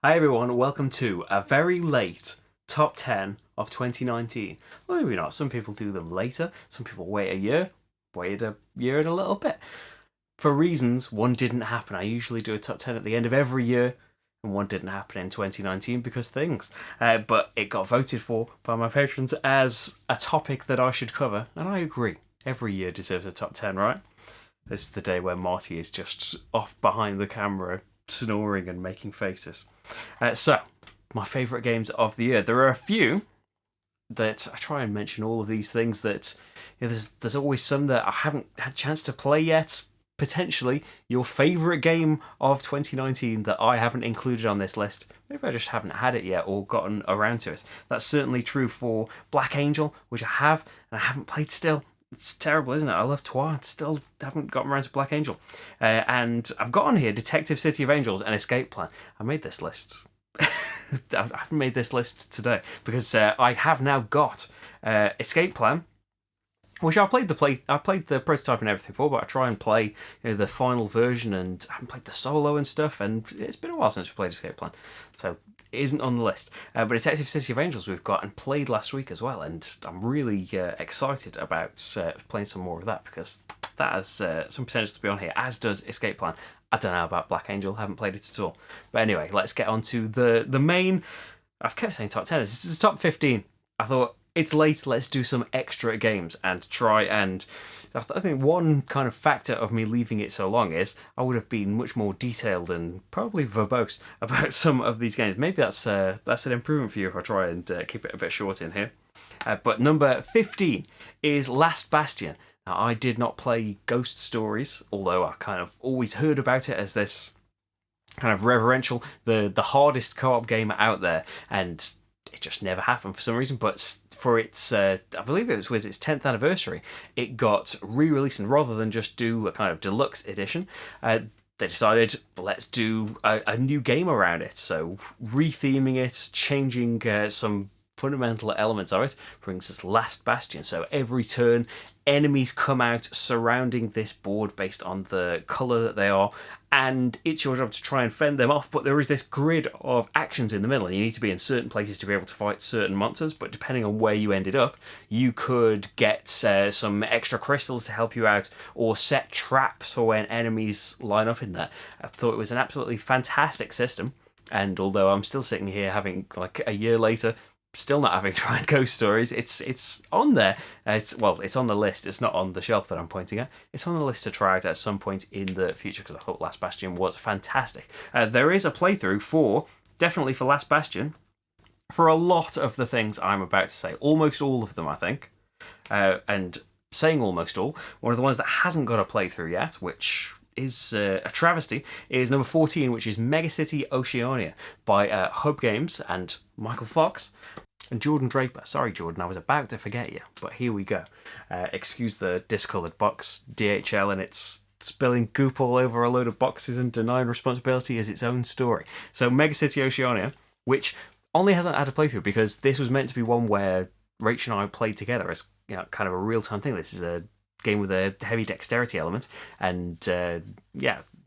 Hi everyone, welcome to a very late top 10 of 2019. Well, maybe not. Some people do them later. Some people wait a year and a little bit. For reasons, one didn't happen. I usually do a top 10 at the end of every year, and one didn't happen in 2019 because things. But it got voted for by my patrons as a topic that I should cover, and I agree. Every year deserves a top 10, right? This is the day where Marty is just off behind the camera, snoring and making faces. So, my favourite games of the year. There are a few that I try and mention all of these things that there's always some that I haven't had a chance to play yet. Potentially your favourite game of 2019 that I haven't included on this list. Maybe I just haven't had it yet or gotten around to it. That's certainly true for Black Angel, which I have and I haven't played still. It's terrible, isn't it? I love Twa. Still haven't gotten around to Black Angel. And I've got on here Detective City of Angels and Escape Plan. I made this list. I haven't made this list today because I have now got Escape Plan, which I've played the prototype and everything for, but I try and play the final version, and I haven't played the solo and stuff, and it's been a while since we played Escape Plan, so it isn't on the list. But Detective City of Angels we've got and played last week as well, and I'm really excited about playing some more of that because that has some potential to be on here, as does Escape Plan. I don't know about Black Angel, haven't played it at all. But anyway, let's get on to the main. I've kept saying top 10. This is top 15. I thought it's late, let's do some extra games and try and. I think one kind of factor of me leaving it so long is I would have been much more detailed and probably verbose about some of these games. Maybe that's an improvement for you if I try and keep it a bit short in here. But number 15 is Last Bastion. Now, I did not play Ghost Stories, although I kind of always heard about it as this kind of reverential, the hardest co-op game out there, and it just never happened for some reason. But for its, I believe it was its 10th anniversary, it got re-released, and rather than just do a kind of deluxe edition, they decided, let's do a new game around it. So retheming it, changing some fundamental elements of it, brings us Last Bastion. So every turn, enemies come out surrounding this board based on the colour that they are, and it's your job to try and fend them off, but there is this grid of actions in the middle, and you need to be in certain places to be able to fight certain monsters, but depending on where you ended up, you could get some extra crystals to help you out, or set traps for when enemies line up in there. I thought it was an absolutely fantastic system, and although I'm still sitting here having, like, a year later, still not having tried Ghost Stories, it's on there. It's on the list. It's not on the shelf that I'm pointing at. It's on the list to try out at some point in the future because I thought Last Bastion was fantastic. There is a playthrough definitely for Last Bastion for a lot of the things I'm about to say. Almost all of them, I think. And saying almost all, one of the ones that hasn't got a playthrough yet, which is a travesty, is number 14, which is Megacity Oceania by Hub Games and Michael Fox and Jordan Draper. Sorry, Jordan, I was about to forget you, but here we go. Excuse the discoloured box. DHL and it's spilling goop all over a load of boxes and denying responsibility is its own story. So Megacity Oceania, which only hasn't had a playthrough because this was meant to be one where Rach and I played together as kind of a real-time thing. This is a game with a heavy dexterity element, and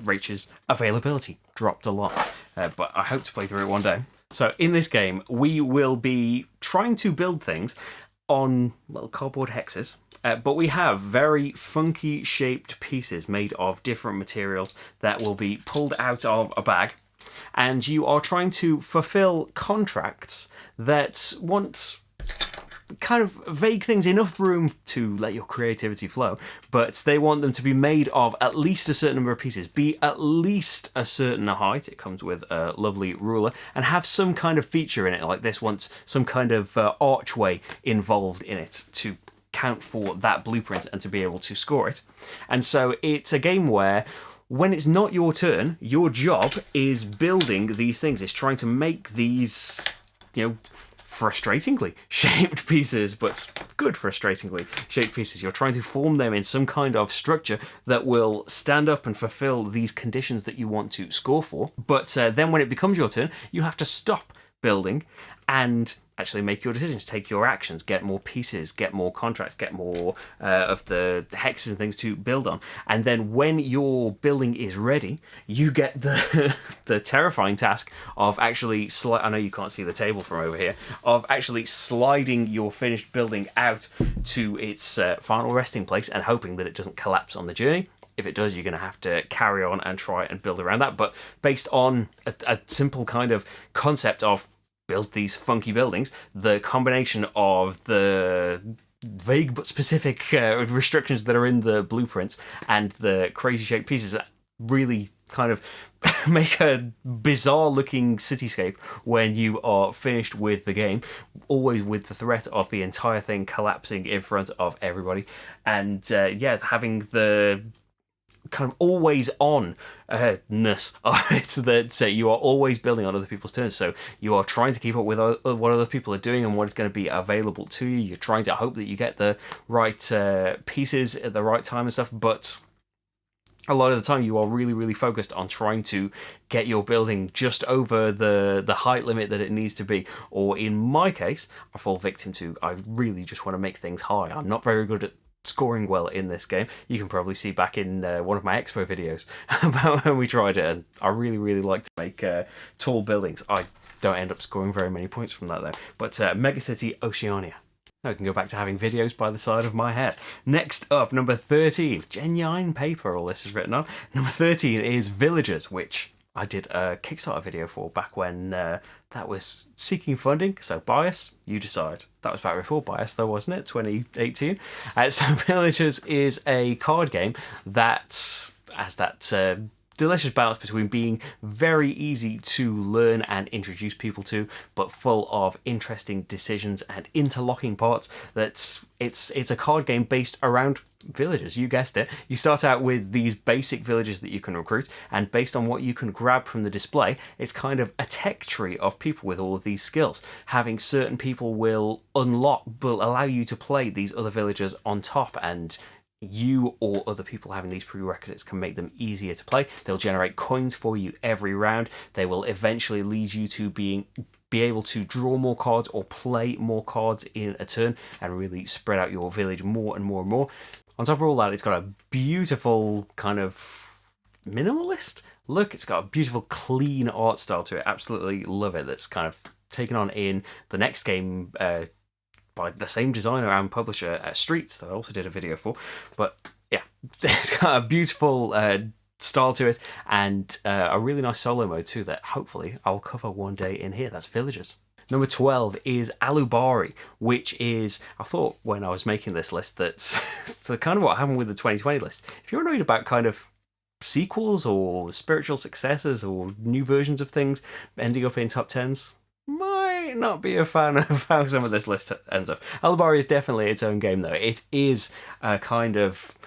Rach's availability dropped a lot, but I hope to play through it one day. So in this game we will be trying to build things on little cardboard hexes, but we have very funky shaped pieces made of different materials that will be pulled out of a bag, and you are trying to fulfill contracts that want kind of vague things, enough room to let your creativity flow, but they want them to be made of at least a certain number of pieces, be at least a certain height, it comes with a lovely ruler, and have some kind of feature in it. Like this wants some kind of archway involved in it to count for that blueprint and to be able to score it. And so it's a game where when it's not your turn, your job is building these things. It's trying to make these, frustratingly shaped pieces, but good frustratingly shaped pieces. You're trying to form them in some kind of structure that will stand up and fulfill these conditions that you want to score for. But then when it becomes your turn, you have to stop building and actually make your decisions, take your actions, get more pieces, get more contracts, get more of the hexes and things to build on. And then when your building is ready, you get the the terrifying task of actually I know you can't see the table from over here, of actually sliding your finished building out to its final resting place and hoping that it doesn't collapse on the journey. If it does, you're going to have to carry on and try and build around that. But based on a simple kind of concept of build these funky buildings, the combination of the vague but specific restrictions that are in the blueprints and the crazy shaped pieces that really kind of make a bizarre looking cityscape when you are finished with the game, always with the threat of the entire thing collapsing in front of everybody. And having the kind of always on-ness of it, that you are always building on other people's turns. So you are trying to keep up with what other people are doing and what is going to be available to you. You're trying to hope that you get the right pieces at the right time and stuff, but a lot of the time you are really, really focused on trying to get your building just over the height limit that it needs to be. Or in my case, I fall victim to, I really just want to make things high. I'm not very good at scoring well in this game. You can probably see back in one of my expo videos about when we tried it, and I really, really like to make tall buildings. I don't end up scoring very many points from that though. But Megacity Oceania. Now we can go back to having videos by the side of my head. Next up, number 13. Genuine paper, all this is written on. Number 13 is Villagers, which I did a Kickstarter video for back when that was seeking funding. So Bias, you decide. That was back before Bias though, wasn't it? 2018. So Villagers is a card game that has that delicious balance between being very easy to learn and introduce people to, but full of interesting decisions and interlocking parts. It's a card game based around villagers. You guessed it. You start out with these basic villagers that you can recruit, and based on what you can grab from the display, it's kind of a tech tree of people with all of these skills. Having certain people will allow you to play these other villagers on top, and you or other people having these prerequisites can make them easier to play. They'll generate coins for you every round. They will eventually lead you to be able to draw more cards or play more cards in a turn and really spread out your village more and more and more. On top of all that, it's got a beautiful kind of minimalist look. It's got a beautiful clean art style to it. Absolutely love it. That's kind of taken on in the next game by the same designer and publisher at Streets that I also did a video for. But yeah, it's got a beautiful style to it, and a really nice solo mode too that hopefully I'll cover one day in here. That's Villagers. Number 12 is Alubari, which is, I thought when I was making this list that's kind of what happened with the 2020 list. If you're annoyed about kind of sequels or spiritual successors or new versions of things ending up in top 10s, might not be a fan of how some of this list ends up. Alubari is definitely its own game though. It is a kind of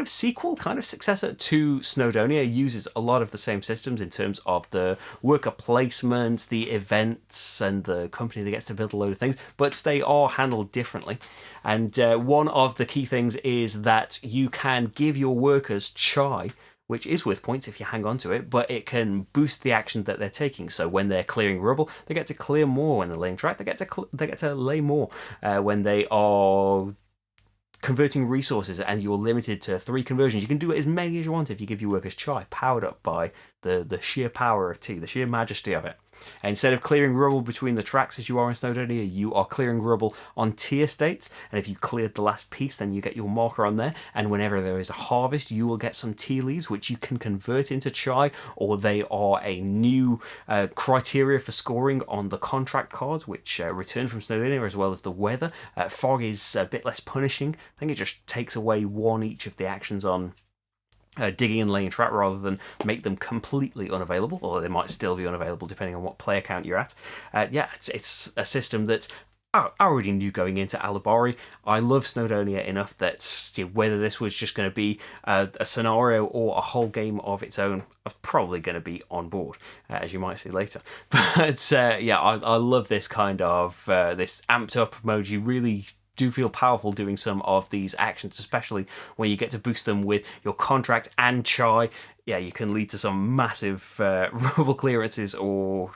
sequel, kind of successor to Snowdonia. It uses a lot of the same systems in terms of the worker placement, the events, and the company that gets to build a load of things, but they are handled differently. And one of the key things is that you can give your workers chai, which is worth points if you hang on to it, but it can boost the action that they're taking. So when they're clearing rubble, they get to clear more. When they're laying track, they get to lay more. When they are converting resources and you're limited to 3 conversions, you can do as many as you want if you give your workers chai, powered up by the sheer power of tea, the sheer majesty of it. And instead of clearing rubble between the tracks as you are in Snowdonia, you are clearing rubble on tea estates, and if you cleared the last piece, then you get your marker on there, and whenever there is a harvest, you will get some tea leaves, which you can convert into chai, or they are a new criteria for scoring on the contract cards, which return from Snowdonia, as well as the weather. Fog is a bit less punishing. I think it just takes away 1 each of the actions on digging and laying trap rather than make them completely unavailable, although they might still be unavailable depending on what player count you're at. It's a system that I already knew going into Alubari. I love Snowdonia enough that whether this was just going to be a scenario or a whole game of its own, I'm probably going to be on board, as you might see later. But I love this kind of this amped up mode. You really do feel powerful doing some of these actions, especially when you get to boost them with your contract and chai. Yeah, you can lead to some massive rubble clearances or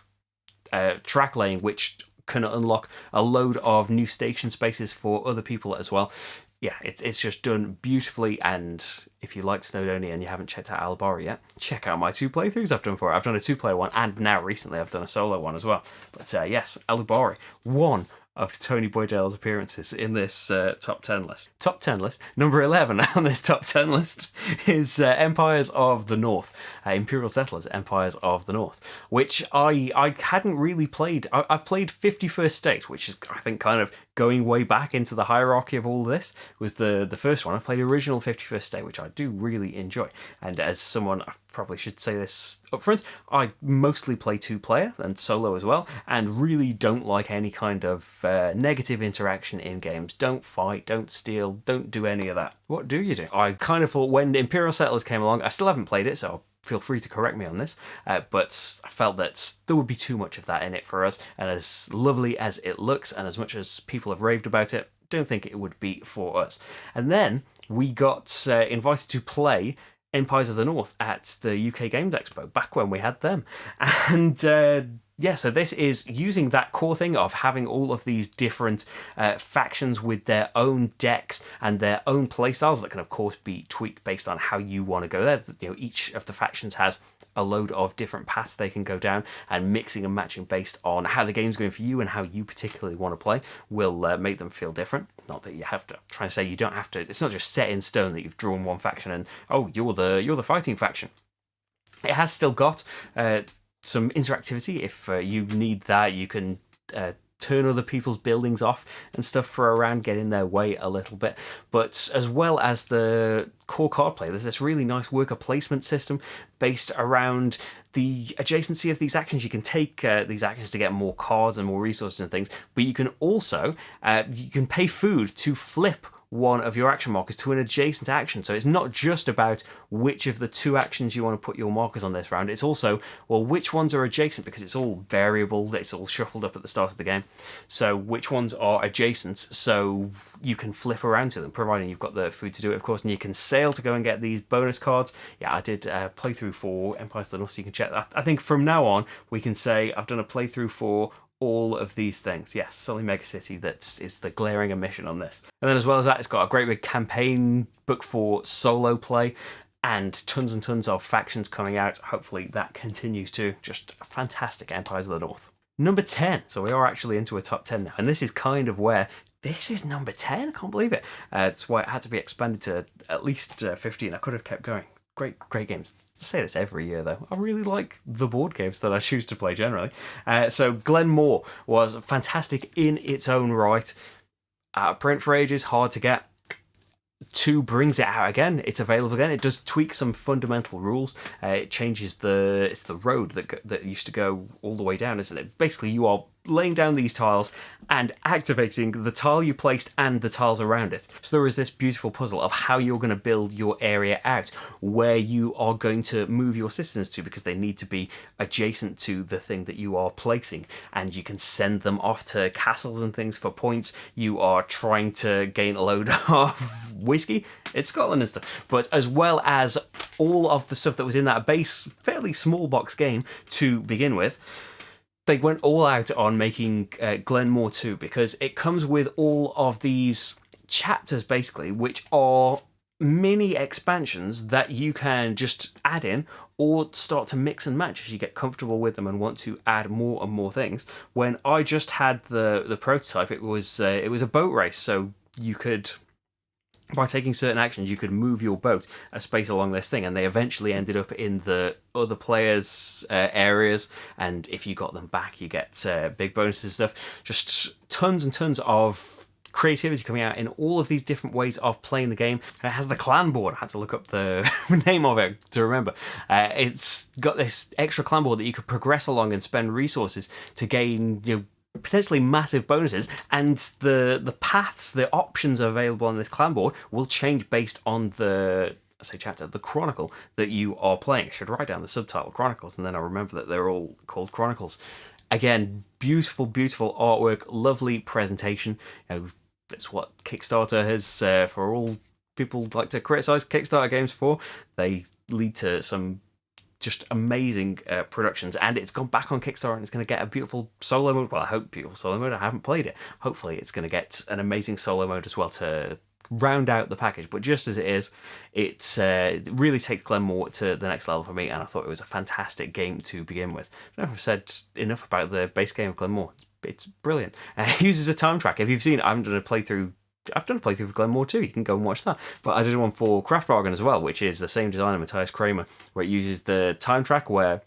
track laying, which can unlock a load of new station spaces for other people as well. Yeah, it's just done beautifully, and if you like Snowdonia and you haven't checked out Alubari yet, check out my 2 playthroughs I've done for it. I've done a 2-player one, and now recently I've done a solo one as well. But yes, Alubari, one of Tony Boydell's appearances in this top 10 list. Top 10 list, number 11 on this top 10 list is Empires of the North, Imperial Settlers, Empires of the North, which I hadn't really played. I've played 51st State, which is, I think, kind of going way back into the hierarchy of all this. Was the first one. I played original 51st State, which I do really enjoy. And as someone, I probably should say this up front, I mostly play 2-player and solo as well, and really don't like any kind of negative interaction in games. Don't fight, don't steal, don't do any of that. What do you do? I kind of thought when Imperial Settlers came along, I still haven't played it, so feel free to correct me on this, but I felt that there would be too much of that in it for us, and as lovely as it looks and as much as people have raved about it, don't think it would be for us. And then we got invited to play Empires of the North at the UK Games Expo, back when we had them. And yeah, so this is using that core thing of having all of these different factions with their own decks and their own playstyles that can, of course, be tweaked based on how you want to go there. You know, each of the factions has a load of different paths they can go down, and mixing and matching based on how the game's going for you and how you particularly want to play will make them feel different. Not that you have to try to say you don't have to. It's not just set in stone that you've drawn one faction and, oh, you're the fighting faction. It has still got some interactivity. If you need that, you can turn other people's buildings off and stuff for a round, get in their way a little bit. But as well as the core card play, there's this really nice worker placement system based around the adjacency of these actions. You can take these actions to get more cards and more resources and things, but you can also you can pay food to flip one of your action markers to an adjacent action. So it's not just about which of the 2 actions you want to put your markers on this round. It's also, well, which ones are adjacent, because it's all variable. It's all shuffled up at the start of the game. So which ones are adjacent, so you can flip around to them, providing you've got the food to do it, of course, and you can sail to go and get these bonus cards. Yeah, I did playthrough for Empires of the North, so you can check that. I think from now on, we can say I've done a playthrough for all of these things. Yes, Sully Megacity, that is the glaring omission on this. And then as well as that, it's got a great big campaign book for solo play and tons of factions coming out. Hopefully that continues to. Just a fantastic Empires of the North. Number 10. So we are actually into a top 10 now. And this is kind of where this is number 10. I can't believe it. It's why it had to be expanded to at least 15. I could have kept going. Great games. I say this every year, though. I really like the board games that I choose to play generally. So Glen was fantastic in its own right. Out of print for ages, hard to get. 2 brings it out again. It's available again. It does tweak some fundamental rules. It changes it's the road that used to go all the way down, isn't it? Basically, you are laying down these tiles and activating the tile you placed and the tiles around it. So there is this beautiful puzzle of how you're going to build your area out, where you are going to move your citizens to, because they need to be adjacent to the thing that you are placing, and you can send them off to castles and things for points. You are trying to gain a load of whiskey. It's Scotland and stuff. But as well as all of the stuff that was in that base, fairly small box game to begin with, they went all out on making Glen 2, because it comes with all of these chapters, basically, which are mini expansions that you can just add in or start to mix and match as you get comfortable with them and want to add more and more things. When I just had the prototype, it was a boat race, so you could, by taking certain actions, you could move your boat a space along this thing, and they eventually ended up in the other players' areas, and if you got them back, you get big bonuses and stuff. Just tons and tons of creativity coming out in all of these different ways of playing the game. And it has the clan board. I had to look up the name of it to remember. It's got this extra clan board that you could progress along and spend resources to gain, potentially massive bonuses, and the paths, the options available on this clan board will change based on the chronicle that you are playing. I should write down the subtitle, Chronicles, and then I'll remember that they're all called Chronicles. Again, beautiful artwork, lovely presentation. That's what Kickstarter has, for all people like to criticise Kickstarter games for. They lead to some just amazing productions, and it's gone back on Kickstarter, and it's going to get a beautiful solo mode. Well, I hope beautiful solo mode. I haven't played it. Hopefully it's going to get an amazing solo mode as well to round out the package. But just as it is, it really takes Glenmore to the next level for me, and I thought it was a fantastic game to begin with. I don't know if I've said enough about the base game of Glenmore. It's brilliant. It uses a time track. If you've seen it, I've done a playthrough for Glenmore too. You can go and watch that. But I did one for Kraftwagen as well, which is the same designer, Matthias Kramer, where it uses the time track where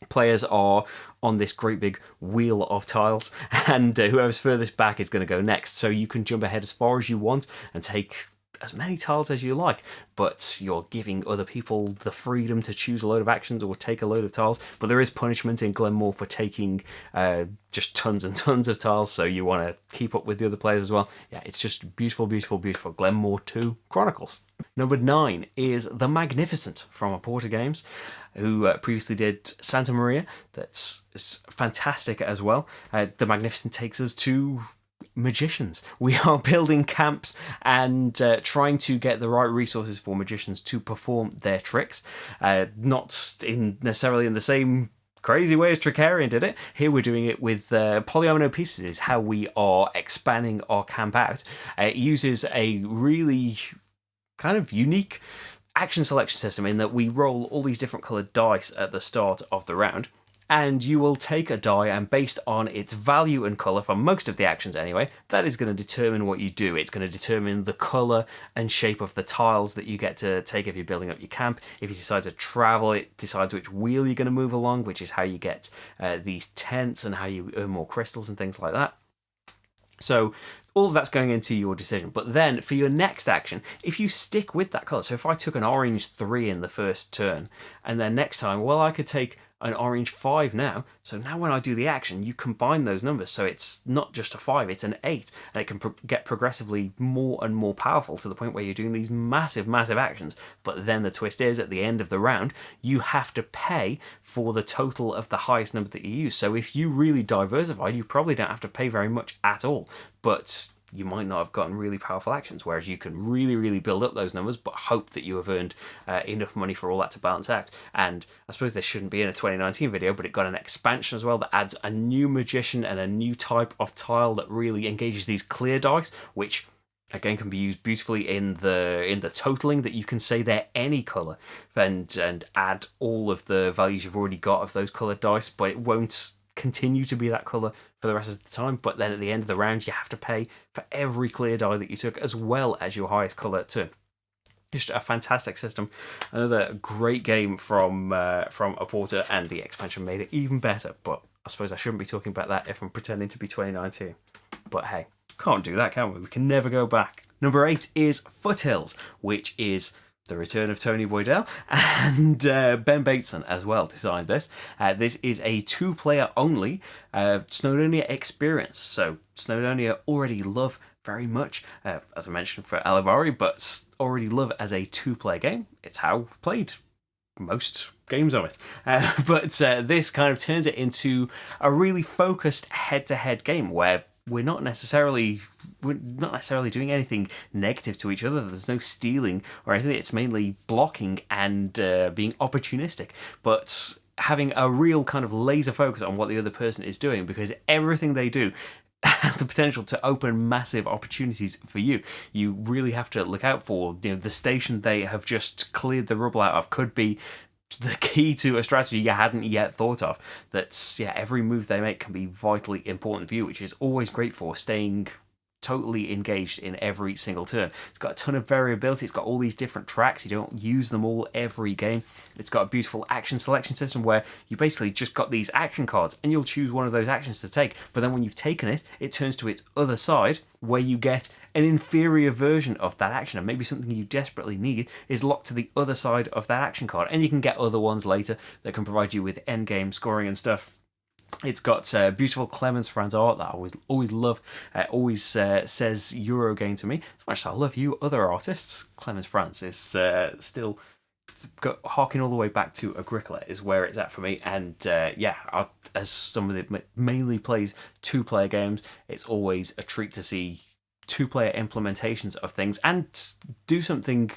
players are on this great big wheel of tiles, and whoever's furthest back is going to go next. So you can jump ahead as far as you want and take as many tiles as you like, but you're giving other people the freedom to choose a load of actions or take a load of tiles. But there is punishment in Glenmore for taking just tons and tons of tiles, so you want to keep up with the other players as well. Yeah, it's just beautiful, beautiful, beautiful. Glenmore 2 Chronicles. Number 9 is The Magnificent from Aporta Games, who previously did Santa Maria. That's fantastic as well. The Magnificent takes us to magicians. We are building camps and trying to get the right resources for magicians to perform their tricks. Not necessarily in the same crazy way as Tricarian did it. Here we're doing it with polyomino pieces is how we are expanding our camp out. It uses a really kind of unique action selection system in that we roll all these different coloured dice at the start of the round, and you will take a die, and based on its value and colour, for most of the actions anyway, that is going to determine what you do. It's going to determine the colour and shape of the tiles that you get to take if you're building up your camp. If you decide to travel, it decides which wheel you're going to move along, which is how you get these tents and how you earn more crystals and things like that. So all of that's going into your decision. But then for your next action, if you stick with that colour, so if I took an orange 3 in the first turn, and then next time, well, I could take an orange 5 now. So now when I do the action, you combine those numbers. So it's not just a 5, it's an 8. And it can get progressively more and more powerful to the point where you're doing these massive, massive actions. But then the twist is, at the end of the round, you have to pay for the total of the highest number that you use. So if you really diversified, you probably don't have to pay very much at all. But you might not have gotten really powerful actions, whereas you can really, really build up those numbers, but hope that you have earned enough money for all that to balance out. And I suppose this shouldn't be in a 2019 video, but it got an expansion as well that adds a new magician and a new type of tile that really engages these clear dice, which again can be used beautifully in the totaling, that you can say they're any colour and add all of the values you've already got of those coloured dice, but it won't continue to be that colour for the rest of the time. But then at the end of the round, you have to pay for every clear die that you took, as well as your highest colour too. Just a fantastic system. Another great game from Aporta, and the expansion made it even better. But I suppose I shouldn't be talking about that if I'm pretending to be 2019. But hey, can't do that, can we? We can never go back. Number 8 is Foothills, which is the return of Tony Boydell, and Ben Bateson as well designed this. This is a 2-player only Snowdonia experience. So Snowdonia already love very much, as I mentioned for Alubari, but already love as a 2-player game. It's how I've played most games of it. But this kind of turns it into a really focused head-to-head game where we're not necessarily doing anything negative to each other. There's no stealing or anything. It's mainly blocking and being opportunistic, but having a real kind of laser focus on what the other person is doing, because everything they do has the potential to open massive opportunities for you. You really have to look out for, the station they have just cleared the rubble out of could be the key to a strategy you hadn't yet thought of. That's, every move they make can be vitally important for you, which is always great for staying totally engaged in every single turn. It's got a ton of variability. It's got all these different tracks. You don't use them all every game. It's got a beautiful action selection system where you basically just got these action cards and you'll choose one of those actions to take. But then when you've taken it, it turns to its other side where you get an inferior version of that action, and maybe something you desperately need is locked to the other side of that action card, and you can get other ones later that can provide you with endgame scoring and stuff. It's got beautiful Clemens Franz art that I always love. Always says Eurogame to me. As much as I love you other artists, Clemens Franz is still harking all the way back to Agricola is where it's at for me. And as somebody that mainly plays 2-player games, it's always a treat to see 2-player implementations of things and do something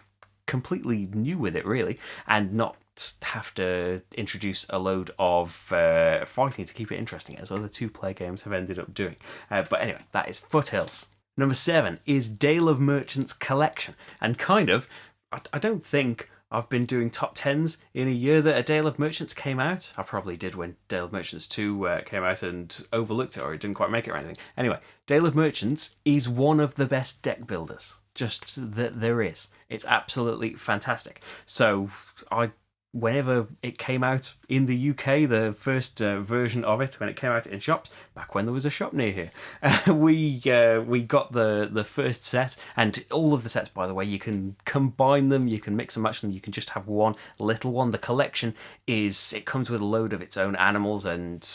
completely new with it, really, and not have to introduce a load of fighting to keep it interesting, as other 2-player games have ended up doing. But anyway, that is Foothills. Number 7 is Dale of Merchants Collection. And kind of, I don't think I've been doing top 10s in a year that a Dale of Merchants came out. I probably did when Dale of Merchants 2 came out and overlooked it, or it didn't quite make it or anything. Anyway, Dale of Merchants is one of the best deck builders just that there is. It's absolutely fantastic. So whenever it came out in the UK, the first version of it, when it came out in shops, back when there was a shop near here, we got the first set, and all of the sets, by the way, you can combine them, you can mix and match them, you can just have one little one. The collection it comes with a load of its own animals and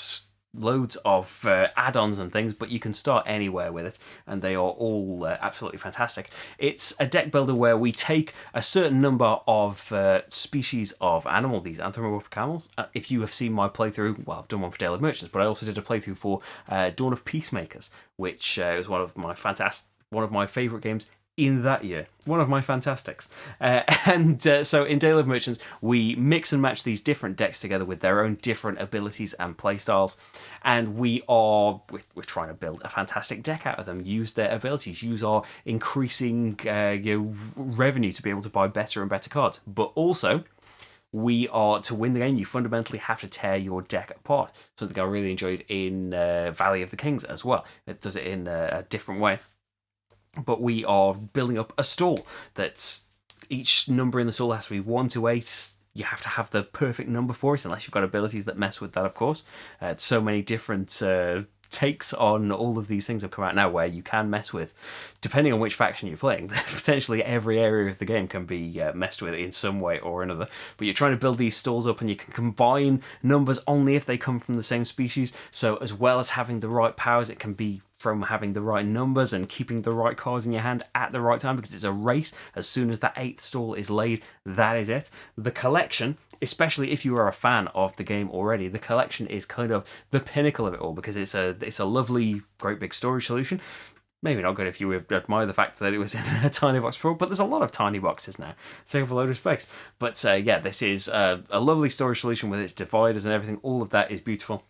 loads of add-ons and things, but you can start anywhere with it, and they are all absolutely fantastic. It's a deck builder where we take a certain number of species of animal, these anthropomorphic animals. If you have seen my playthrough, well, I've done one for Dale of Merchants, but I also did a playthrough for Dawn of Peacemakers, which was one of my favourite games in that year. One of my fantastics. So in Dale of Merchants, we mix and match these different decks together with their own different abilities and playstyles, and we're trying to build a fantastic deck out of them, use their abilities, use our increasing revenue to be able to buy better and better cards. But also, to win the game, you fundamentally have to tear your deck apart. Something I really enjoyed in Valley of the Kings as well. It does it in a different way. But we are building up a stall that's each number in the stall has to be 1 to 8. You have to have the perfect number for it, unless you've got abilities that mess with that, of course. So many different takes on all of these things have come out now where you can mess with, depending on which faction you're playing. Potentially every area of the game can be messed with in some way or another. But you're trying to build these stalls up, and you can combine numbers only if they come from the same species. So as well as having the right powers, it can be from having the right numbers and keeping the right cards in your hand at the right time, because it's a race. As soon as that 8th stall is laid, that is it. The collection, especially if you are a fan of the game already, the collection is kind of the pinnacle of it all, because it's a lovely, great big storage solution. Maybe not good if you admire the fact that it was in a tiny box before, but there's a lot of tiny boxes now. Take up a load of space. But this is a lovely storage solution with its dividers and everything. All of that is beautiful.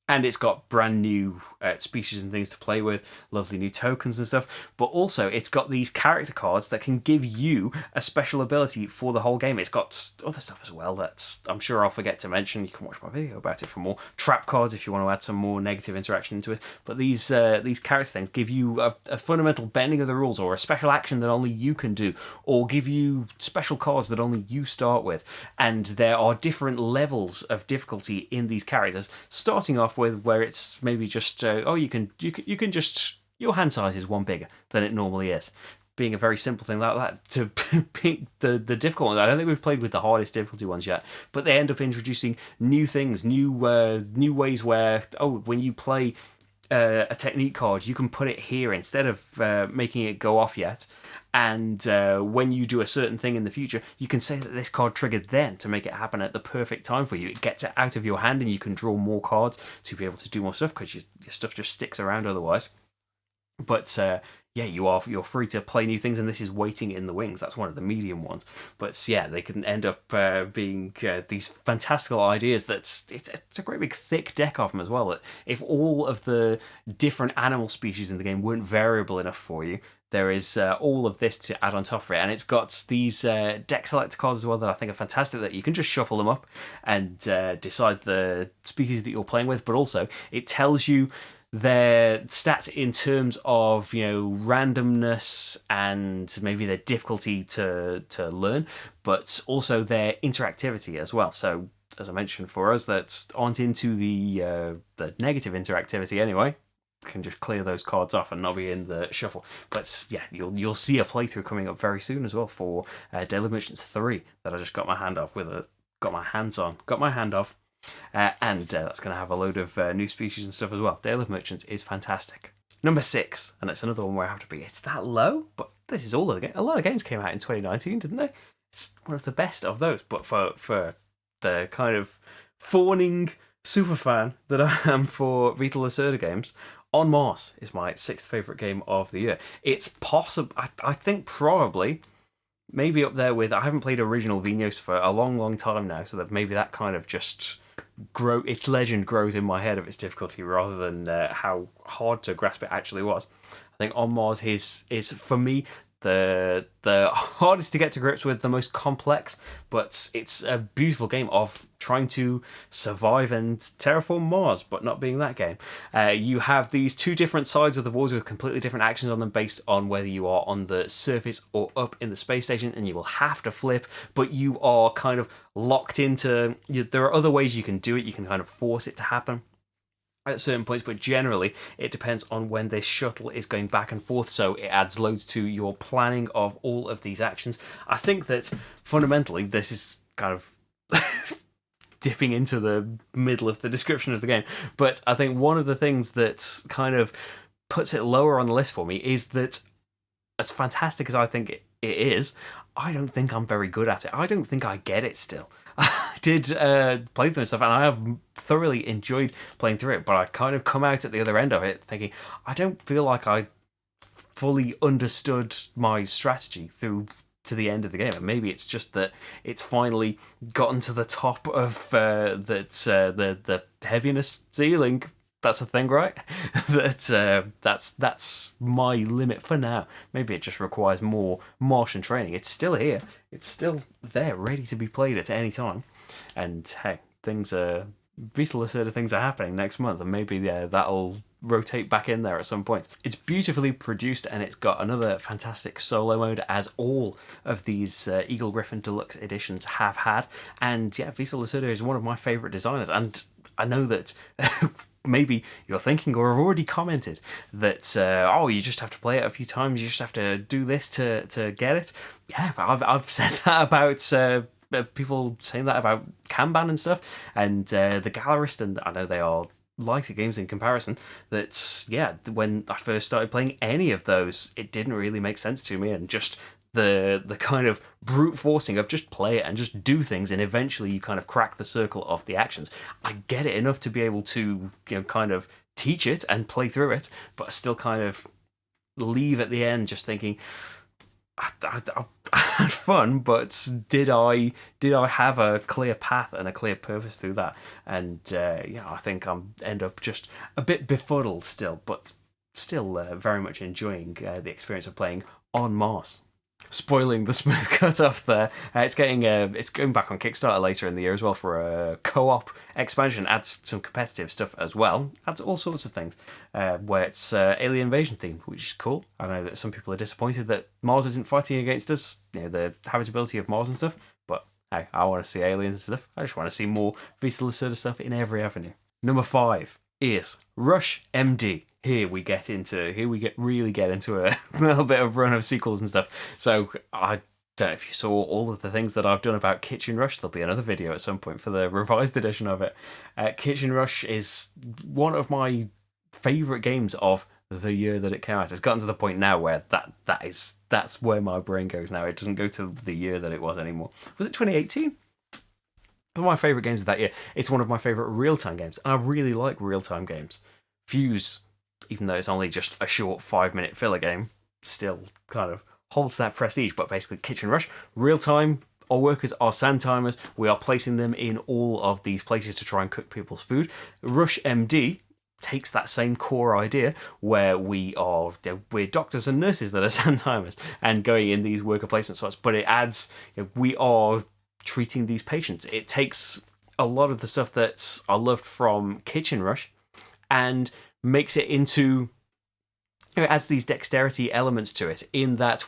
And it's got brand new species and things to play with, lovely new tokens and stuff. But also, it's got these character cards that can give you a special ability for the whole game. It's got other stuff as well that I'm sure I'll forget to mention. You can watch my video about it for more. Trap cards if you want to add some more negative interaction into it. But these character things give you a fundamental bending of the rules, or a special action that only you can do, or give you special cards that only you start with. And there are different levels of difficulty in these characters, starting off with where it's maybe just you can just, your hand size is 1 bigger than it normally is, being a very simple thing like that, to being the difficult ones. I don't think we've played with the hardest difficulty ones yet, but they end up introducing new things, new ways where when you play a technique card, you can put it here instead of making it go off yet. And when you do a certain thing in the future, you can say that this card triggered then to make it happen at the perfect time for you. It gets it out of your hand, and you can draw more cards to be able to do more stuff, because your stuff just sticks around otherwise. But you're free to play new things, and this is Waiting in the Wings. That's one of the medium ones. But they can end up being these fantastical ideas. It's a great big thick deck of them as well. That if all of the different animal species in the game weren't variable enough for you, there is all of this to add on top of it. And it's got these deck selector cards as well that I think are fantastic, that you can just shuffle them up and decide the species that you're playing with. But also, it tells you their stats in terms of randomness and maybe their difficulty to learn, but also their interactivity as well. So as I mentioned, for us that aren't into the negative interactivity anyway, can just clear those cards off and not be in the shuffle. But you'll see a playthrough coming up very soon as well for Dale of Merchants 3 that I just got my hand off and that's going to have a load of new species and stuff as well. Dale of Merchants is fantastic. Number 6, and it's another one where I have to be, it's that low, but this is all of the game. A lot of games came out in 2019, didn't they? It's one of the best of those, but for the kind of fawning superfan that I am for Vital Lacerda games, On Mars is my 6th favourite game of the year. It's possible, I think probably maybe up there with, I haven't played original Vinos for a long time now, so that maybe that kind of just its legend grows in my head of its difficulty rather than how hard to grasp it actually was. I think On Mars is for me the hardest to get to grips with, the most complex, but it's a beautiful game of trying to survive and terraform Mars, but not being that game. You have these two different sides of the walls with completely different actions on them based on whether you are on the surface or up in the space station, and you will have to flip, but you are kind of locked into... There are other ways you can do it. You can kind of force it to happen at certain points, but generally it depends on when this shuttle is going back and forth, so it adds loads to your planning of all of these actions. I think that fundamentally this is kind of dipping into the middle of the description of the game, but I think one of the things that kind of puts it lower on the list for me is that, as fantastic as I think it is, I don't think I'm very good at it. I don't think I get it still. I did play through and stuff, and I have thoroughly enjoyed playing through it, but I kind of come out at the other end of it thinking, I don't feel like I fully understood my strategy through to the end of the game. And maybe it's just that it's finally gotten to the top of the heaviness ceiling. That's a thing, right? That's my limit for now. Maybe it just requires more Martian training. It's still here. It's still there, ready to be played at any time. And hey, Visa Lacerda things are happening next month, and maybe that'll rotate back in there at some point. It's beautifully produced, and it's got another fantastic solo mode, as all of these Eagle Griffin Deluxe editions have had. And yeah, Visa Lacerda is one of my favourite designers, and I know that maybe you're thinking or have already commented that you just have to play it a few times, you just have to do this to get it. Yeah, I've said that about people saying that about Kanban and stuff, and the Gallerist, and I know they are lighter games in comparison. That when I first started playing any of those, it didn't really make sense to me, and just the kind of brute forcing of just play it and just do things, and eventually you kind of crack the circle of the actions. I get it enough to be able to kind of teach it and play through it, but I still kind of leave at the end just thinking, I had fun, but did I have a clear path and a clear purpose through that? And I think I end up just a bit befuddled still, but still very much enjoying the experience of playing On Mars. Spoiling the smooth cutoff there. It's going back on Kickstarter later in the year as well for a co-op expansion. Adds some competitive stuff as well. Adds all sorts of things. Where it's alien invasion themed, which is cool. I know that some people are disappointed that Mars isn't fighting against us. The habitability of Mars and stuff. But hey, I want to see aliens and stuff. I just want to see more Visa Lacerda stuff in every avenue. Number 5 is Rush MD. Here we really get into a little bit of run of sequels and stuff. So I don't know if you saw all of the things that I've done about Kitchen Rush. There'll be another video at some point for the revised edition of it. Kitchen Rush is one of my favourite games of the year that it came out. It's gotten to the point now where that's where my brain goes now. It doesn't go to the year that it was anymore. Was it 2018? One of my favourite games of that year. It's one of my favourite real-time games, and I really like real-time games. Fuse, even though it's only just a short 5-minute filler game, still kind of holds that prestige. But basically, Kitchen Rush, real-time, our workers are sand timers. We are placing them in all of these places to try and cook people's food. Rush MD takes that same core idea where we're doctors and nurses that are sand timers and going in these worker placement spots, but it adds, we are treating these patients. It takes a lot of the stuff that I loved from Kitchen Rush and makes it into, it adds these dexterity elements to it, in that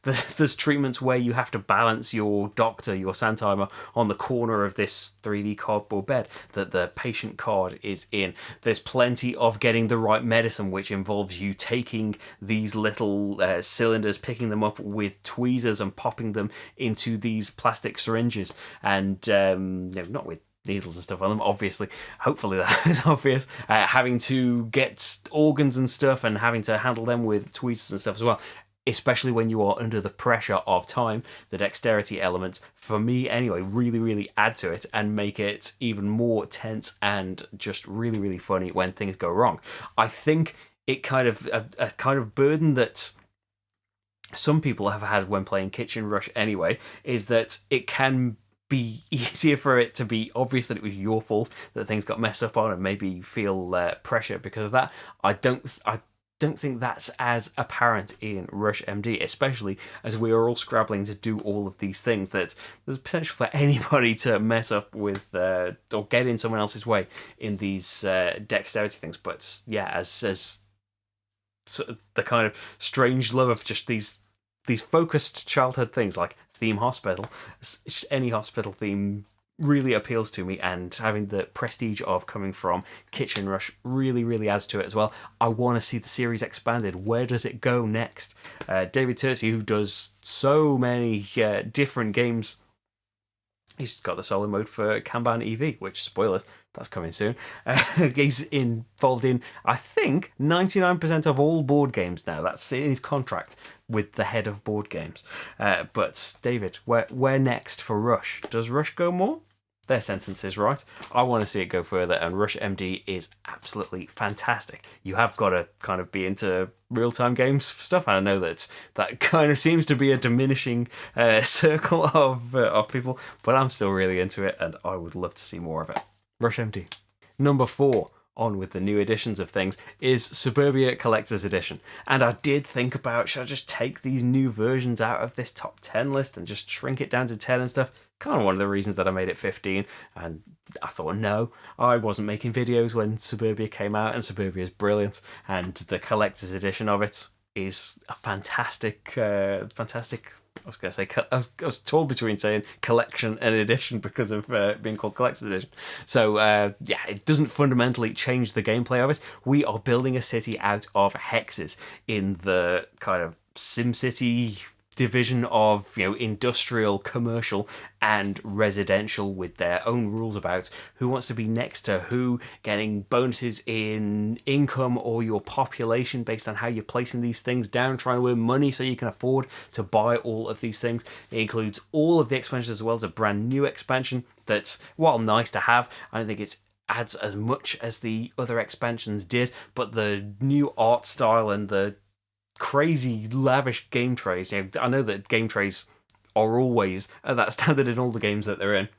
there's treatments where you have to balance your doctor, your sandtimer, on the corner of this 3D cardboard bed that the patient card is in. There's plenty of getting the right medicine, which involves you taking these little cylinders, picking them up with tweezers and popping them into these plastic syringes, and not with needles and stuff on them, obviously. Hopefully that is obvious. Having to get organs and stuff and having to handle them with tweezers and stuff as well, especially when you are under the pressure of time. The dexterity elements, for me anyway, really add to it and make it even more tense and just really funny when things go wrong. I think it kind of a kind of burden that some people have had when playing Kitchen Rush anyway, is that it can be easier for it to be obvious that it was your fault that things got messed up on, and maybe you feel pressure because of that. I don't think that's as apparent in Rush MD, especially as we are all scrabbling to do all of these things, that there's potential for anybody to mess up with or get in someone else's way in these dexterity things. But yeah, as the kind of strange love of just these focused childhood things like theme hospital, any hospital theme really appeals to me, and having the prestige of coming from Kitchen Rush really adds to it as well. I want to see the series expanded. Where does it go next? David Turczi, who does so many different games, he's got the solo mode for Kanban EV, which, spoilers, that's coming soon. He's involved in, I think, 99% of all board games now. That's in his contract with the head of board games. But David, where next for Rush? Does Rush go more? Their sentence is right. I want to see it go further, and Rush MD is absolutely fantastic. You have got to kind of be into real-time games stuff, and I know that kind of seems to be a diminishing circle of people, but I'm still really into it, and I would love to see more of it. Rush MD. Number 4, on with the new editions of things, is Suburbia Collector's Edition. And I did think about, should I just take these new versions out of this top 10 list and just shrink it down to 10 and stuff? Kind of one of the reasons that I made it 15, and I thought, no, I wasn't making videos when Suburbia came out, and Suburbia is brilliant, and the collector's edition of it is a fantastic. I was going to say, I was torn between saying collection and edition because of being called collector's edition. So yeah, it doesn't fundamentally change the gameplay of it. We are building a city out of hexes in the kind of SimCity division of, industrial, commercial, and residential, with their own rules about who wants to be next to who, getting bonuses in income or your population based on how you're placing these things down, trying to earn money so you can afford to buy all of these things. It includes all of the expansions as well as a brand new expansion that, while nice to have, I don't think it's adds as much as the other expansions did, but the new art style and the crazy lavish game trays. I know that game trays are always at that standard in all the games that they're in,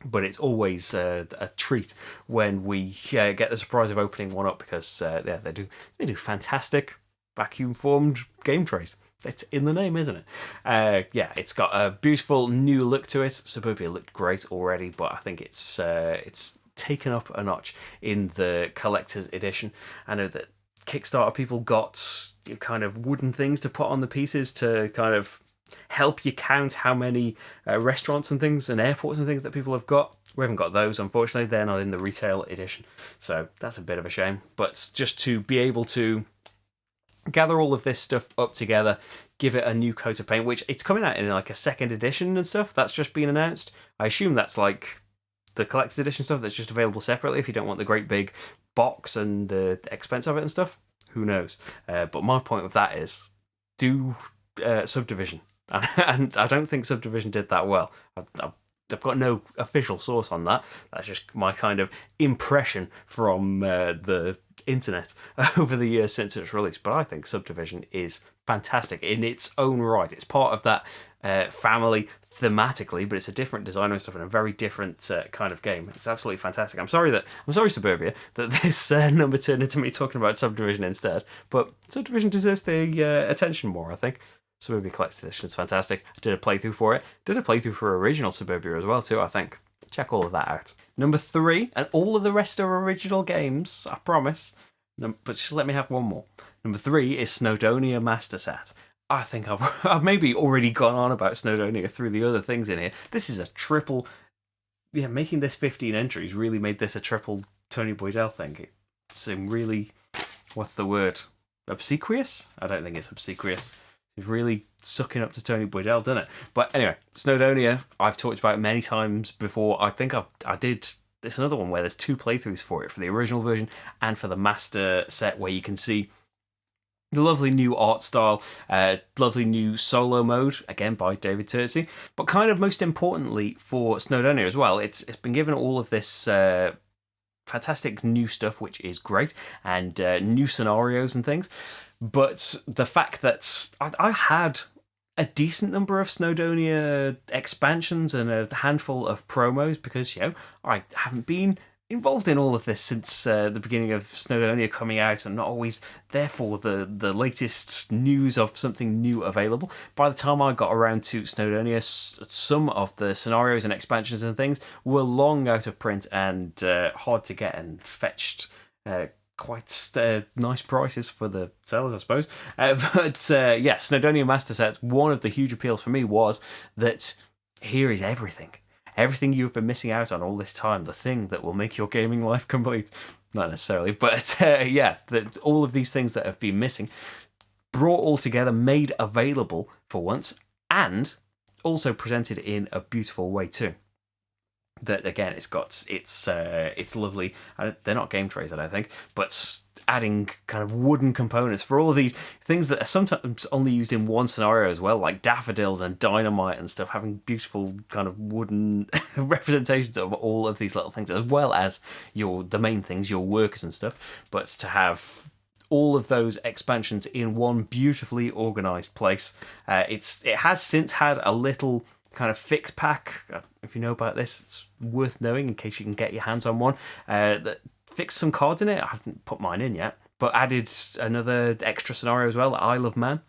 but it's always a treat when we get the surprise of opening one up, because they do fantastic vacuum formed game trays. It's in the name, isn't it? Yeah, it's got a beautiful new look to it. Suburbia looked great already, but I think it's taken up a notch in the collector's edition. I know that Kickstarter people got kind of wooden things to put on the pieces to kind of help you count how many restaurants and things and airports and things that people have got. We haven't got those, unfortunately. They're not in the retail edition, so that's a bit of a shame. But just to be able to gather all of this stuff up together, give it a new coat of paint, which it's coming out in like a second edition and stuff, that's just been announced. I assume that's like the collector's edition stuff that's just available separately if you don't want the great big box and the expense of it and stuff. Who knows? But my point with that is, do Subdivision. And I don't think Subdivision did that well. I've got no official source on that. That's just my kind of impression from the internet over the years since its release. But I think Subdivision is fantastic in its own right. It's part of that family thematically, but it's a different design and stuff, and a very different kind of game. It's absolutely fantastic. I'm sorry, Suburbia, that this number turned into me talking about Subdivision instead. But Subdivision deserves the attention more, I think. Suburbia Collector's Edition is fantastic. I did a playthrough for it. Did a playthrough for original Suburbia as well too, I think. Check all of that out. Number 3, and all of the rest are original games, I promise. But just let me have one more. Number 3 is Snowdonia Master Set. I think I've maybe already gone on about Snowdonia through the other things in here. This is a triple... Yeah, making this 15 entries really made this a triple Tony Boydell thing. It's really... What's the word? Obsequious? I don't think it's obsequious. It's really sucking up to Tony Boydell, doesn't it? But anyway, Snowdonia, I've talked about it many times before. I think I did... There's another one where there's 2 playthroughs for it, for the original version and for the Master Set, where you can see the lovely new art style, lovely new solo mode, again by David Turczi. But kind of most importantly for Snowdonia as well, it's been given all of this fantastic new stuff, which is great, and new scenarios and things. But the fact that I had a decent number of Snowdonia expansions and a handful of promos, because, I haven't been involved in all of this since the beginning of Snowdonia coming out, and not always therefore the latest news of something new available. By the time I got around to Snowdonia, some of the scenarios and expansions and things were long out of print and hard to get, and fetched quite nice prices for the sellers, I suppose. Snowdonia Master Set, one of the huge appeals for me was that here is everything. Everything you've been missing out on all this time, the thing that will make your gaming life complete. Not necessarily, but all of these things that have been missing, brought all together, made available for once, and also presented in a beautiful way too. That again, it's lovely. They're not game trays, I don't think, but adding kind of wooden components for all of these things that are sometimes only used in one scenario as well, like daffodils and dynamite and stuff, having beautiful kind of wooden representations of all of these little things, as well as the main things, your workers and stuff. But to have all of those expansions in one beautifully organised place, it has since had a little kind of fix pack. If you know about this, it's worth knowing in case you can get your hands on one. That fixed some cards in it. I haven't put mine in yet, but added another extra scenario as well, Isle of Man.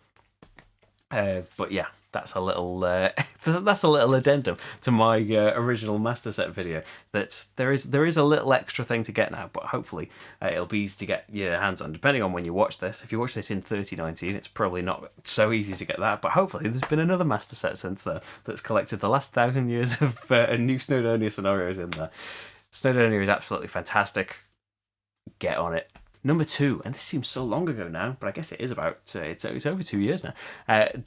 But yeah, that's a little addendum to my original Master Set video. That there is a little extra thing to get now, but hopefully it'll be easy to get your hands on, depending on when you watch this. If you watch this in 2019, it's probably not so easy to get that, but hopefully there's been another Master Set since then that's collected the last 1,000 years of new Snowdonia scenarios in there. Snowdonia is absolutely fantastic. Get on it. Number 2, and this seems so long ago now, but I guess it is about, it's over 2 years now.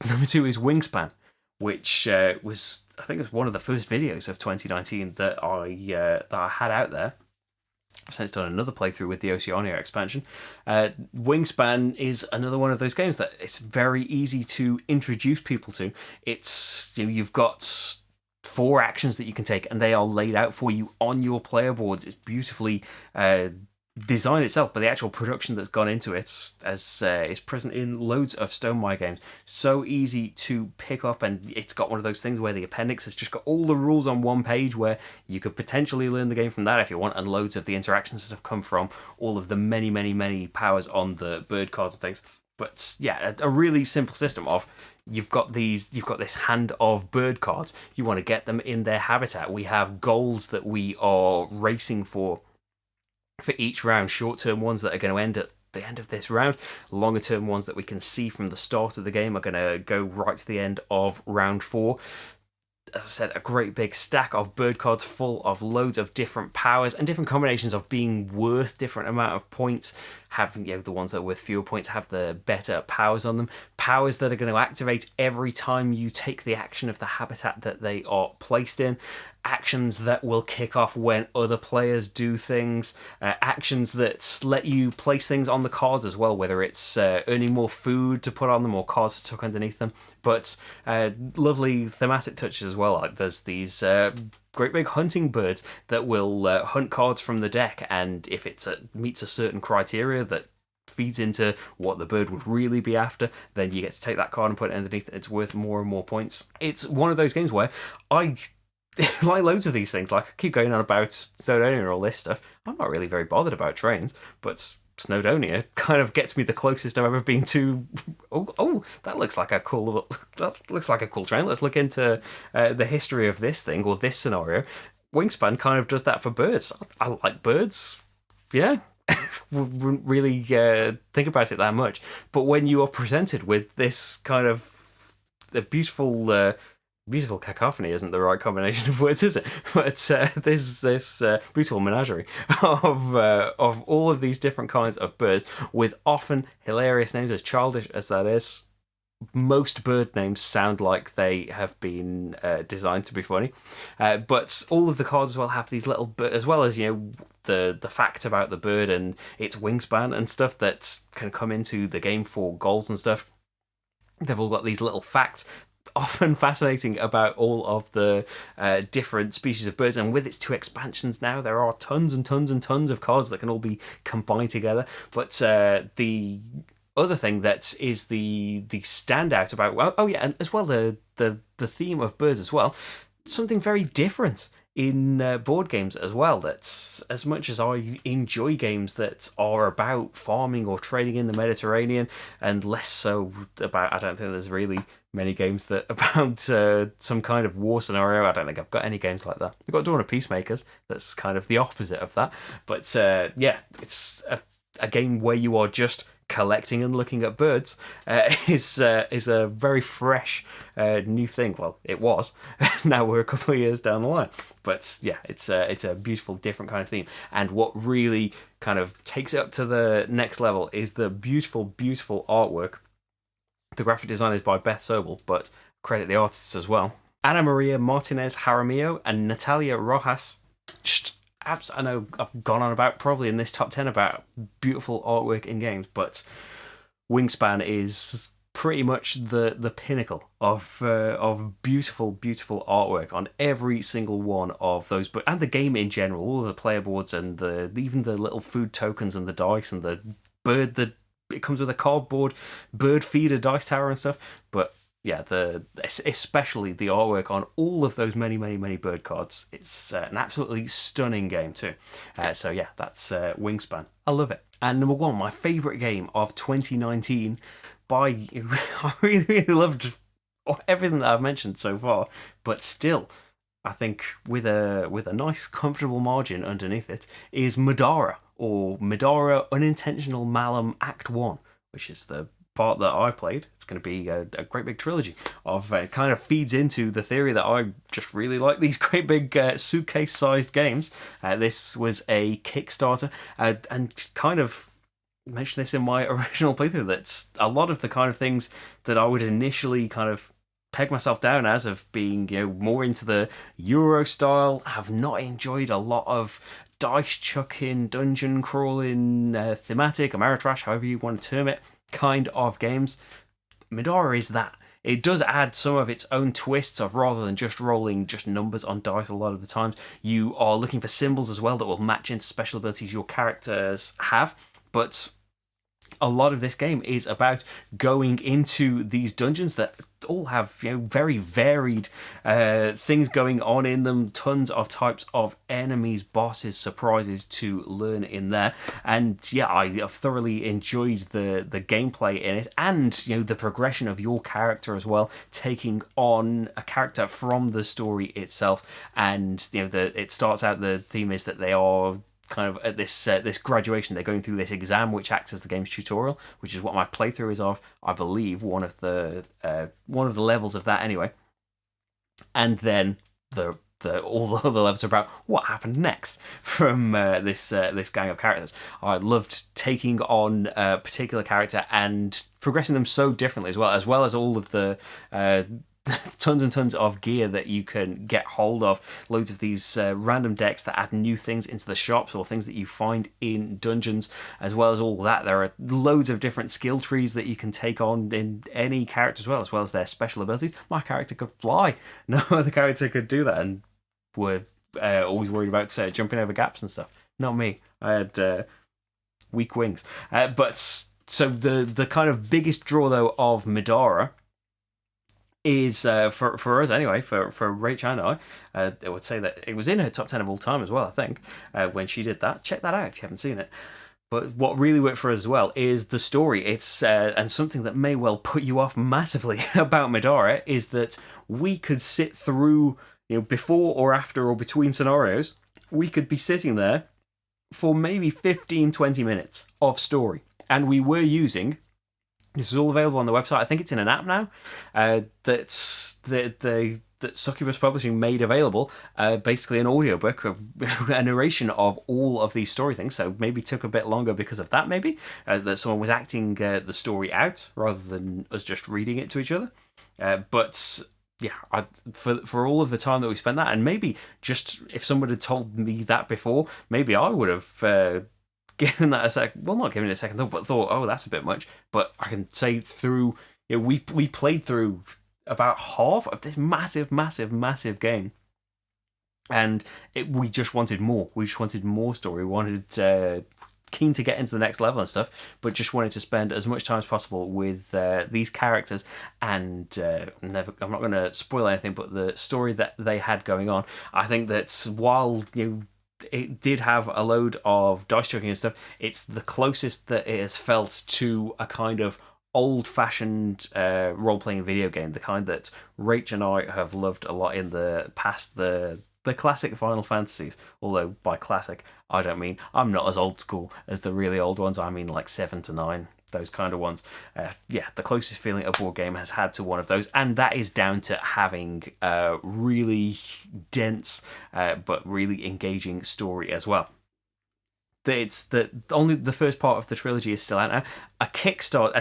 Number 2 is Wingspan, which I think it was one of the first videos of 2019 that I had out there. I've since done another playthrough with the Oceania expansion. Wingspan is another one of those games that it's very easy to introduce people to. It's, you've got 4 actions that you can take, and they are laid out for you on your player boards. It's beautifully design itself, but the actual production that's gone into it is present in loads of Stonemaier games. So easy to pick up, and it's got one of those things where the appendix has just got all the rules on one page, where you could potentially learn the game from that if you want, and loads of the interactions that have come from all of the many powers on the bird cards and things. But yeah, a really simple system of you've got this hand of bird cards. You want to get them in their habitat. We have goals that we are racing for each round, short-term ones that are going to end at the end of this round, longer-term ones that we can see from the start of the game are going to go right to the end of round 4. As I said, a great big stack of bird cards full of loads of different powers and different combinations of being worth different amount of points. Having the ones that are worth fewer points have the better powers on them. Powers that are going to activate every time you take the action of the habitat that they are placed in. Actions that will kick off when other players do things. Actions that let you place things on the cards as well, whether it's earning more food to put on them or cards to tuck underneath them. But lovely thematic touches as well. Like there's these great big hunting birds that will hunt cards from the deck, and if it meets a certain criteria that feeds into what the bird would really be after, then you get to take that card and put it underneath it. It's worth more and more points. It's one of those games where I like loads of these things. Like I keep going on about Snowdonia and all this stuff. I'm not really very bothered about trains, but Snowdonia kind of gets me the closest I've ever been to. Oh, that looks like a cool train. Let's look into the history of this thing or this scenario. Wingspan kind of does that for birds. I like birds. Yeah. Wouldn't really think about it that much, but when you are presented with this kind of the beautiful cacophony isn't the right combination of words, is it? But there's this beautiful menagerie of all of these different kinds of birds with often hilarious names, as childish as that is. Most bird names sound like they have been designed to be funny, but all of the cards as well have these little birds, as well as the fact about the bird and its wingspan and stuff that can come into the game for goals and stuff. They've all got these little facts often fascinating about all of the different species of birds, and with its 2 expansions now, there are tons and tons and tons of cards that can all be combined together. But the other thing that is the standout about, well, oh yeah, and as well the theme of birds as well, something very different in board games as well. That's, as much as I enjoy games that are about farming or trading in the Mediterranean, and less so about, I don't think there's really many games that about some kind of war scenario. I don't think I've got any games like that. I've got Dawn of Peacemakers, that's kind of the opposite of that. But yeah, it's a game where you are just collecting and looking at birds is a very fresh new thing. Well, it was. Now we're a couple of years down the line, but yeah, it's a beautiful, different kind of theme. And what really kind of takes it up to the next level is the beautiful, beautiful artwork. The graphic design is by Beth Sobel, but credit the artists as well. Ana Maria Martinez Jaramillo and Natalia Rojas. Just I know I've gone on about probably in this top 10 about beautiful artwork in games, but Wingspan is pretty much the pinnacle of beautiful, beautiful artwork on every single one of those, but and the game in general, all of the player boards and even the little food tokens and the dice and the bird. It comes with a cardboard bird feeder dice tower and stuff, but yeah, especially the artwork on all of those many, many, many bird cards. It's an absolutely stunning game too. So yeah, that's Wingspan. I love it. And number 1, my favourite game of 2019 I really, really loved everything that I've mentioned so far, but still, I think with a nice, comfortable margin underneath it, is Middara, or Middara Unintentional Malum Act 1, which is the part that I played. It's going to be a great big trilogy of kind of feeds into the theory that I just really like these great big suitcase-sized games. This was a Kickstarter, and kind of mentioned this in my original playthrough, that's a lot of the kind of things that I would initially kind of peg myself down as of being, more into the Euro style. Have not enjoyed a lot of dice chucking, dungeon crawling, thematic, Ameritrash, however you want to term it, kind of games. Middara is that. It does add some of its own twists of, rather than just rolling just numbers on dice a lot of the times, you are looking for symbols as well that will match into special abilities your characters have. But a lot of this game is about going into these dungeons that all have very varied things going on in them, tons of types of enemies, bosses, surprises to learn in there. And yeah, I have thoroughly enjoyed the gameplay in it, and the progression of your character as well, taking on a character from the story itself. And it starts out, the theme is that they are kind of at this graduation, they're going through this exam which acts as the game's tutorial, which is what my playthrough is of, I believe, one of the levels of that anyway. And then all the other levels are about what happened next from this gang of characters. I loved taking on a particular character and progressing them so differently, as well as all of the tons and tons of gear that you can get hold of, loads of these random decks that add new things into the shops or things that you find in dungeons. As well as all that, there are loads of different skill trees that you can take on in any character as well as their special abilities. My character could fly. No other character could do that, and were always worried about jumping over gaps and stuff. Not me. I had weak wings. But so the kind of biggest draw though of Middara is for us anyway, for Rach and I would say that it was in her top 10 of all time as well, I think, when she did that. Check that out if you haven't seen it. But what really worked for us as well is the story. It's and something that may well put you off massively about Middara is that we could sit through, before or after or between scenarios, we could be sitting there for maybe 15-20 minutes of story, and we were using. This is all available on the website. I think it's in an app now that Succubus Publishing made available. Basically an audiobook of a narration of all of these story things. So maybe took a bit longer because of that, maybe. That someone was acting the story out rather than us just reading it to each other. But yeah, for all of the time that we spent that, and maybe just if someone had told me that before, maybe I would have given that a second, well, not giving it a second thought, but thought, oh, that's a bit much. But I can say through, we played through about half of this massive, massive, massive game. And we just wanted more. We just wanted more story. We wanted keen to get into the next level and stuff, but just wanted to spend as much time as possible with these characters. And I'm not going to spoil anything, but the story that they had going on, I think that while it did have a load of dice chucking and stuff, it's the closest that it has felt to a kind of old-fashioned role-playing video game, the kind that Rach and I have loved a lot in the past, the classic Final Fantasies. Although by classic, I don't mean, I'm not as old school as the really old ones. I mean like 7 to 9, those kind of ones. Yeah, the closest feeling a board game has had to one of those, and that is down to having a really dense but really engaging story as well. It's only the first part of the trilogy is still out now. A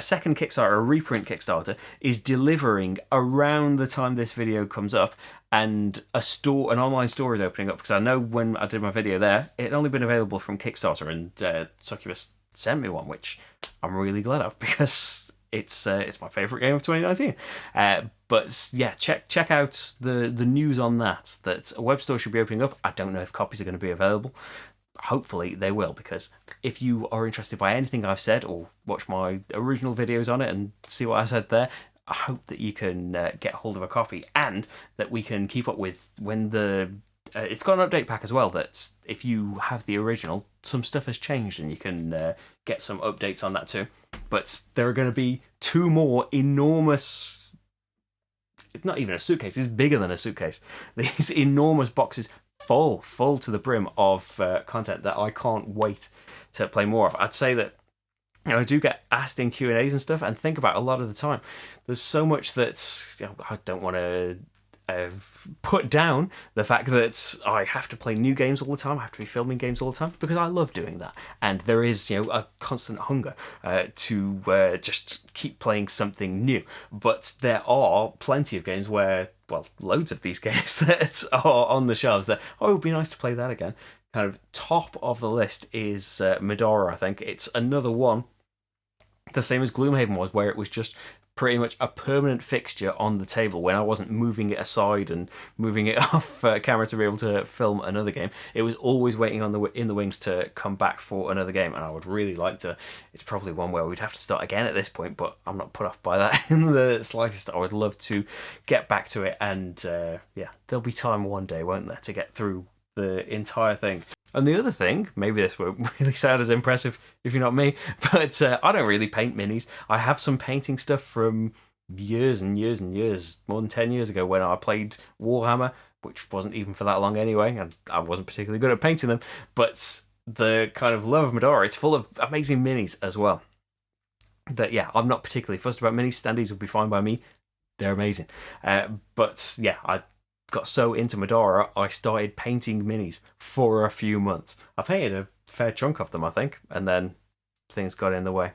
second Kickstarter, a reprint Kickstarter, is delivering around the time this video comes up, and an online store is opening up, because I know when I did my video there, it had only been available from Kickstarter, and Succubus sent me one, which I'm really glad of, because it's my favourite game of 2019. But yeah, check out the news on that a web store should be opening up. I don't know if copies are going to be available. Hopefully they will, because if you are interested by anything I've said, or watch my original videos on it and see what I said there, I hope that you can get hold of a copy, and that we can keep up with when it's got an update pack as well, that if you have the original, some stuff has changed and you can get some updates on that too. But there are going to be 2 more enormous, it's not even a suitcase, it's bigger than a suitcase, these enormous boxes full to the brim of content that I can't wait to play more of. I'd say that I do get asked in Q&As and stuff, and think about a lot of the time. There's so much that I don't want to put down the fact that I have to play new games all the time, I have to be filming games all the time, because I love doing that, and there is a constant hunger to just keep playing something new. But there are plenty of games where, well, loads of these games that are on the shelves that, it would be nice to play that again. Kind of top of the list is Middara, I think. It's another one, the same as Gloomhaven was, where it was just pretty much a permanent fixture on the table when I wasn't moving it aside and moving it off camera to be able to film another game. It was always waiting in the wings to come back for another game, and I would really like to. It's probably one where we'd have to start again at this point, but I'm not put off by that in the slightest. I would love to get back to it, and yeah, there'll be time one day, won't there, to get through the entire thing. And the other thing, maybe this won't really sound as impressive if you're not me, but I don't really paint minis. I have some painting stuff from years and years and years, more than 10 years ago, when I played Warhammer, which wasn't even for that long anyway, and I wasn't particularly good at painting them. But the kind of love of Middara, it's full of amazing minis as well. That, yeah, I'm not particularly fussed about minis. Standees would be fine by me. They're amazing. But yeah, I got so into Middara, I started painting minis for a few months. I painted a fair chunk of them, I think, and then things got in the way.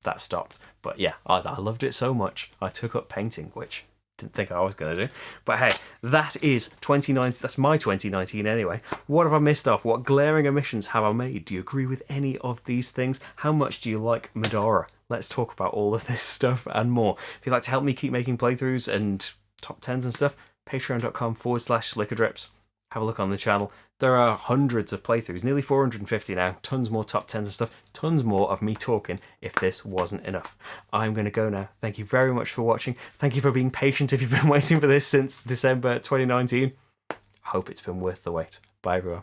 That stopped. But yeah, I loved it so much, I took up painting, which I didn't think I was going to do. But hey, that is 2019. That's my 2019 anyway. What have I missed off? What glaring omissions have I made? Do you agree with any of these things? How much do you like Middara? Let's talk about all of this stuff and more. If you'd like to help me keep making playthroughs and top 10s and stuff, patreon.com/slickerdrips. Have a look on the channel. There are hundreds of playthroughs, nearly 450 now, tons more top 10s and stuff, tons more of me talking if this wasn't enough. I'm going to go now. Thank you very much for watching. Thank you for being patient if you've been waiting for this since December 2019. Hope it's been worth the wait. Bye everyone.